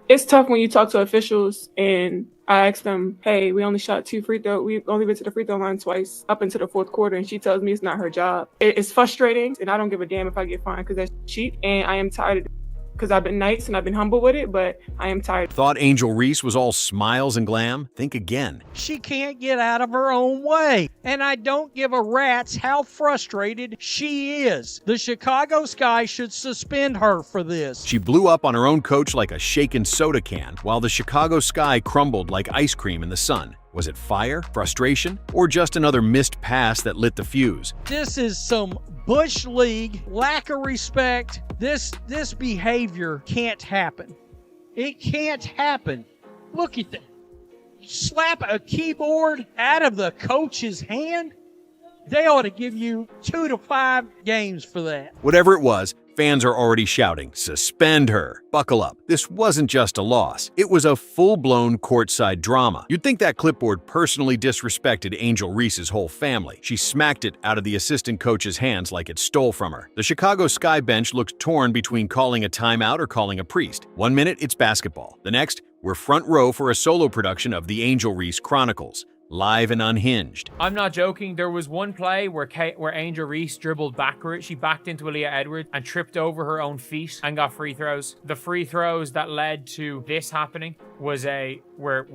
It's tough when you talk to officials and I ask them, hey, we only shot 2 free throws. We've only been to the free throw line twice up into the fourth quarter. And she tells me it's not her job. It's frustrating. And I don't give a damn if I get fined because that's cheap. And I am tired of it because I've been nice and I've been humble with it, but I am tired. Thought Angel Reese was all smiles and glam? Think again. She can't get out of her own way. And I don't give a rat's how frustrated she is. The Chicago Sky should suspend her for this. She blew up on her own coach like a shaken soda can, while the Chicago Sky crumbled like ice cream in the sun. Was it fire, frustration, or just another missed pass that lit the fuse? This is some Bush League lack of respect. This behavior can't happen. It can't happen. Look at that. Slap a keyboard out of the coach's hand? They ought to give you 2 to 5 games for that. Whatever it was, fans are already shouting, "Suspend her." Buckle up. This wasn't just a loss. It was a full-blown courtside drama. You'd think that clipboard personally disrespected Angel Reese's whole family. She smacked it out of the assistant coach's hands like it stole from her. The Chicago Sky bench looked torn between calling a timeout or calling a priest. 1 minute, it's basketball. The next, we're front row for a solo production of the Angel Reese Chronicles. Live and unhinged. I'm not joking. There was one play where Angel Reese dribbled backward. She backed into Aaliyah Edwards and tripped over her own feet and got free throws. The free throws that led to this happening were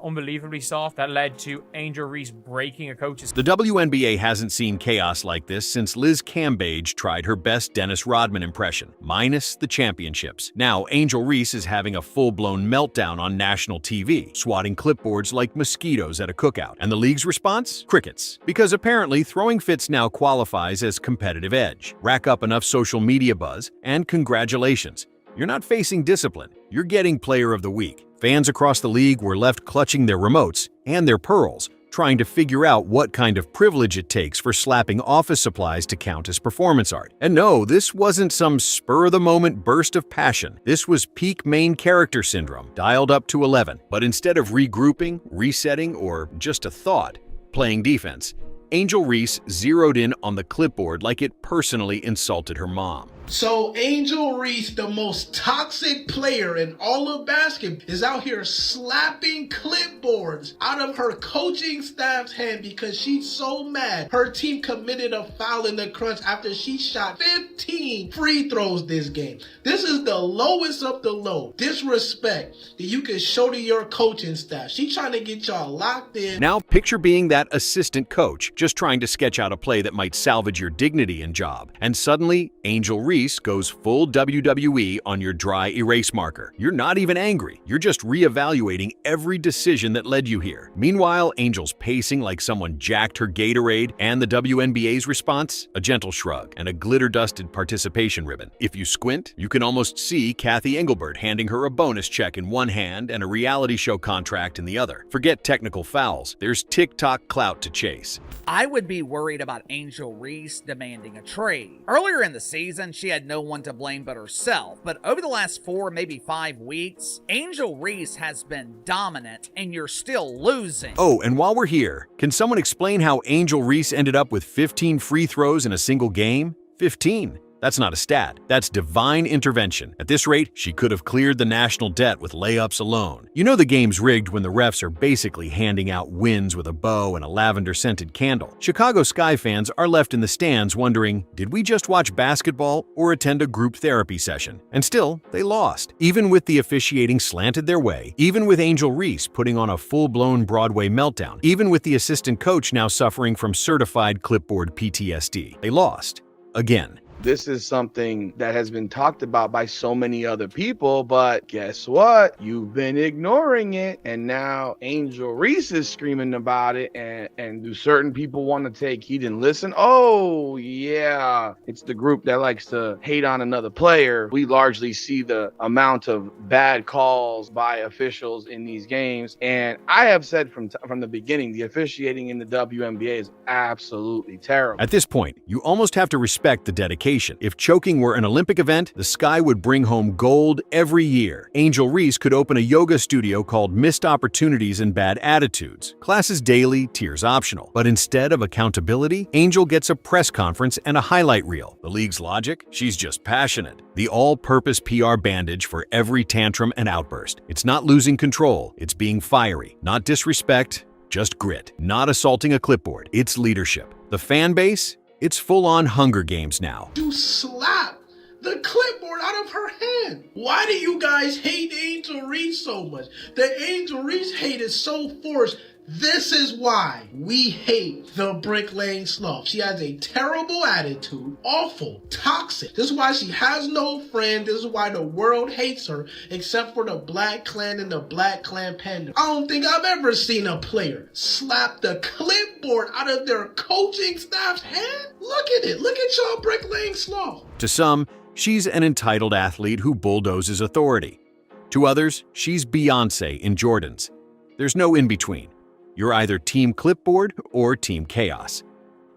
unbelievably soft. That led to Angel Reese breaking a coach's. The WNBA hasn't seen chaos like this since Liz Cambage tried her best Dennis Rodman impression, minus the championships. Now Angel Reese is having a full-blown meltdown on national TV, swatting clipboards like mosquitoes at a cookout. And the league's response? Crickets. Because apparently throwing fits now qualifies as competitive edge. Rack up enough social media buzz, and congratulations. You're not facing discipline, you're getting Player of the Week. Fans across the league were left clutching their remotes and their pearls, trying to figure out what kind of privilege it takes for slapping office supplies to count as performance art. And no, this wasn't some spur-of-the-moment burst of passion. This was peak main character syndrome, dialed up to 11. But instead of regrouping, resetting, or just a thought, playing defense, Angel Reese zeroed in on the clipboard like it personally insulted her mom. So Angel Reese, the most toxic player in all of basketball, is out here slapping clipboards out of her coaching staff's hand because she's so mad her team committed a foul in the crunch after she shot 15 free throws this game. This is the lowest of the low disrespect that you can show to your coaching staff. She's trying to get y'all locked in. Now picture being that assistant coach, just trying to sketch out a play that might salvage your dignity and job. And suddenly, Angel Reese goes full WWE on your dry erase marker. You're not even angry. You're just reevaluating every decision that led you here. Meanwhile, Angel's pacing like someone jacked her Gatorade, and the WNBA's response? A gentle shrug and a glitter-dusted participation ribbon. If you squint, you can almost see Kathy Engelbert handing her a bonus check in one hand and a reality show contract in the other. Forget technical fouls. There's TikTok clout to chase. I would be worried about Angel Reese demanding a trade. Earlier in the season, she had no one to blame but herself, but over the last 4, maybe 5 weeks, Angel Reese has been dominant and you're still losing. Oh, and while we're here, can someone explain how Angel Reese ended up with 15 free throws in a single game? 15. That's not a stat. That's divine intervention. At this rate, she could have cleared the national debt with layups alone. You know the game's rigged when the refs are basically handing out wins with a bow and a lavender-scented candle. Chicago Sky fans are left in the stands wondering, did we just watch basketball or attend a group therapy session? And still, they lost. Even with the officiating slanted their way, even with Angel Reese putting on a full-blown Broadway meltdown, even with the assistant coach now suffering from certified clipboard PTSD, they lost. Again. This is something that has been talked about by so many other people, but guess what? You've been ignoring it, and now Angel Reese is screaming about it, and do certain people want to take heed and listen? Oh, yeah. It's the group that likes to hate on another player. We largely see the amount of bad calls by officials in these games, and I have said from the beginning, the officiating in the WNBA is absolutely terrible. At this point, you almost have to respect the dedication dedication. If choking were an Olympic event, the sky would bring home gold every year. Angel Reese could open a yoga studio called Missed Opportunities and Bad Attitudes. Classes daily, tears optional. But instead of accountability, Angel gets a press conference and a highlight reel. The league's logic? She's just passionate. The all-purpose PR bandage for every tantrum and outburst. It's not losing control, it's being fiery. Not disrespect, just grit. Not assaulting a clipboard, it's leadership. The fan base? It's full-on Hunger Games now. You slap the clipboard out of her hand. Why do you guys hate Angel Reese so much? The Angel Reese hate is so forced. This is why we hate the bricklaying sloth. She has a terrible attitude, awful, toxic. This is why she has no friend. This is why the world hates her, except for the Black Clan and the Black Clan Panda. I don't think I've ever seen a player slap the clipboard out of their coaching staff's hand. Look at it. Look at y'all bricklaying sloth. To some, she's an entitled athlete who bulldozes authority. To others, she's Beyoncé in Jordans. There's no in-between. You're either Team Clipboard or Team Chaos.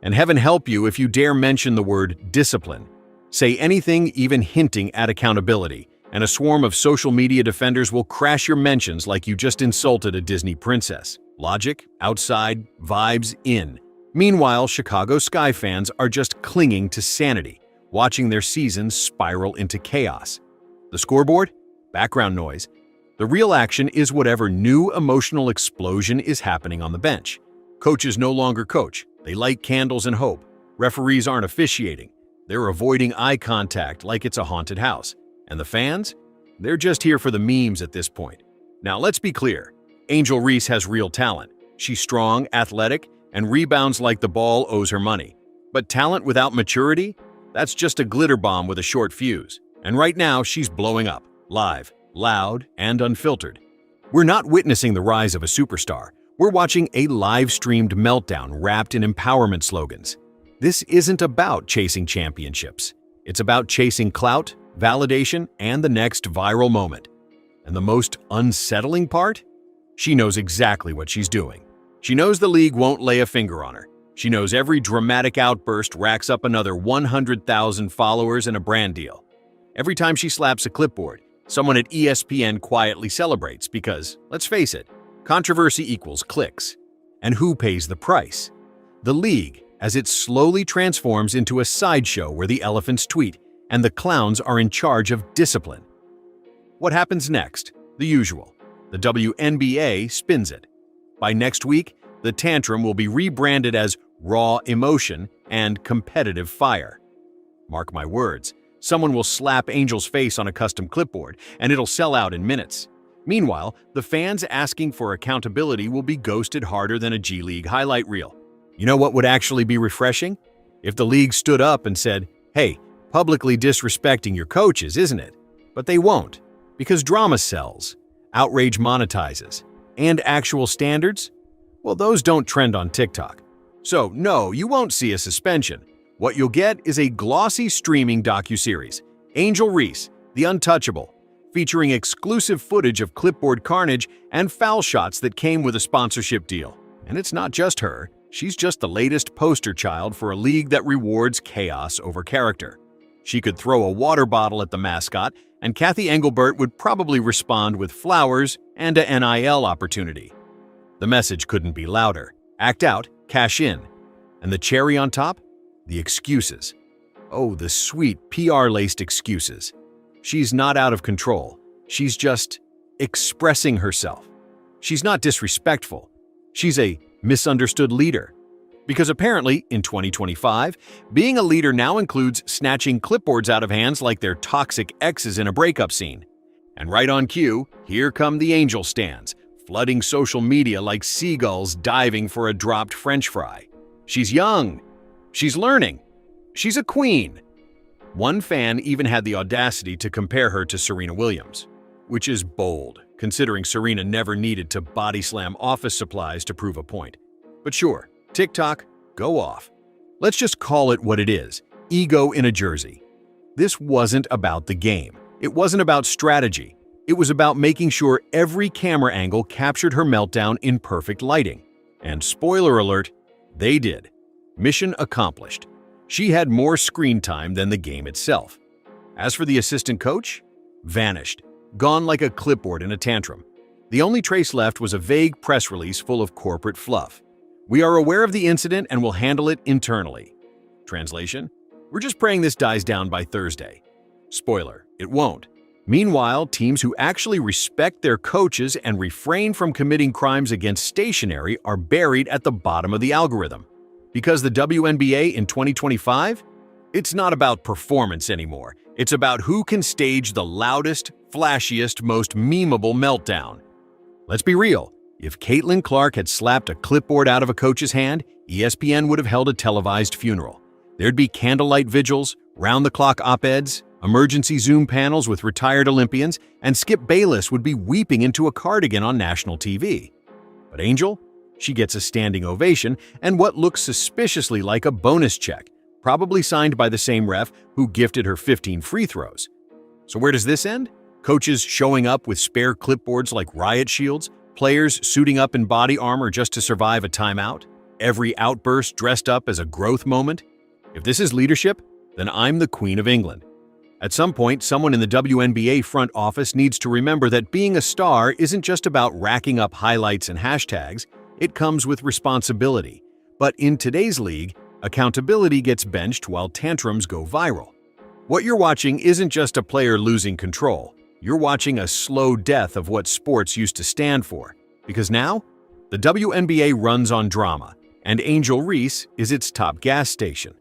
And heaven help you if you dare mention the word discipline. Say anything even hinting at accountability, and a swarm of social media defenders will crash your mentions like you just insulted a Disney princess. Logic, outside, vibes, in. Meanwhile, Chicago Sky fans are just clinging to sanity, watching their seasons spiral into chaos. The scoreboard? Background noise. The real action is whatever new emotional explosion is happening on the bench. Coaches no longer coach. They light candles and hope. Referees aren't officiating. They're avoiding eye contact like it's a haunted house. And the fans? They're just here for the memes at this point. Now let's be clear. Angel Reese has real talent. She's strong, athletic, and rebounds like the ball owes her money. But talent without maturity? That's just a glitter bomb with a short fuse. And right now, she's blowing up. Live. Loud, and unfiltered. We're not witnessing the rise of a superstar. We're watching a live-streamed meltdown wrapped in empowerment slogans. This isn't about chasing championships. It's about chasing clout, validation, and the next viral moment. And the most unsettling part? She knows exactly what she's doing. She knows the league won't lay a finger on her. She knows every dramatic outburst racks up another 100,000 followers and a brand deal. Every time she slaps a clipboard, someone at ESPN quietly celebrates because, let's face it, controversy equals clicks. And who pays the price? The league, as it slowly transforms into a sideshow where the elephants tweet and the clowns are in charge of discipline. What happens next? The usual. The WNBA spins it. By next week, the tantrum will be rebranded as raw emotion and competitive fire. Mark my words. Someone will slap Angel's face on a custom clipboard, and it'll sell out in minutes. Meanwhile, the fans asking for accountability will be ghosted harder than a G League highlight reel. You know what would actually be refreshing? If the league stood up and said, hey, publicly disrespecting your coaches, isn't it? But they won't, because drama sells, outrage monetizes, and actual standards? Well, those don't trend on TikTok. So, no, you won't see a suspension. What you'll get is a glossy streaming docuseries, Angel Reese, The Untouchable, featuring exclusive footage of clipboard carnage and foul shots that came with a sponsorship deal. And it's not just her, she's just the latest poster child for a league that rewards chaos over character. She could throw a water bottle at the mascot, and Kathy Engelbert would probably respond with flowers and a NIL opportunity. The message couldn't be louder. Act out, cash in. And the cherry on top? The excuses. Oh, the sweet PR-laced excuses. She's not out of control. She's just expressing herself. She's not disrespectful. She's a misunderstood leader. Because apparently, in 2025, being a leader now includes snatching clipboards out of hands like they're toxic exes in a breakup scene. And right on cue, here come the Angel stands, flooding social media like seagulls diving for a dropped French fry. She's young. She's learning. She's a queen. One fan even had the audacity to compare her to Serena Williams, which is bold, considering Serena never needed to body slam office supplies to prove a point. But sure, TikTok, go off. Let's just call it what it is, ego in a jersey. This wasn't about the game. It wasn't about strategy. It was about making sure every camera angle captured her meltdown in perfect lighting. And spoiler alert, they did. Mission accomplished. She had more screen time than the game itself. As for the assistant coach, vanished, gone like a clipboard in a tantrum. The only trace left was a vague press release full of corporate fluff. We are aware of the incident and will handle it internally. Translation: we're just praying this dies down by Thursday. Spoiler, it won't. Meanwhile, teams who actually respect their coaches and refrain from committing crimes against stationery are buried at the bottom of the algorithm. Because the WNBA in 2025? It's not about performance anymore. It's about who can stage the loudest, flashiest, most memeable meltdown. Let's be real. If Caitlin Clark had slapped a clipboard out of a coach's hand, ESPN would have held a televised funeral. There'd be candlelight vigils, round-the-clock op-eds, emergency Zoom panels with retired Olympians, and Skip Bayless would be weeping into a cardigan on national TV. But Angel? She gets a standing ovation and what looks suspiciously like a bonus check, probably signed by the same ref who gifted her 15 free throws. So where does this end? Coaches showing up with spare clipboards like riot shields, players suiting up in body armor just to survive a timeout, every outburst dressed up as a growth moment? If this is leadership, then I'm the Queen of England. At some point, someone in the WNBA front office needs to remember that being a star isn't just about racking up highlights and hashtags, it comes with responsibility. But in today's league, accountability gets benched while tantrums go viral. What you're watching isn't just a player losing control. You're watching a slow death of what sports used to stand for. Because now, the WNBA runs on drama, and Angel Reese is its top gas station.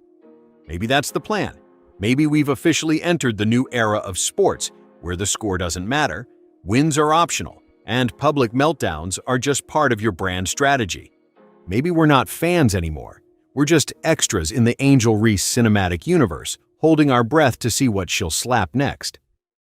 Maybe that's the plan. Maybe we've officially entered the new era of sports, where the score doesn't matter, wins are optional, and public meltdowns are just part of your brand strategy. Maybe we're not fans anymore. We're just extras in the Angel Reese cinematic universe, holding our breath to see what she'll slap next.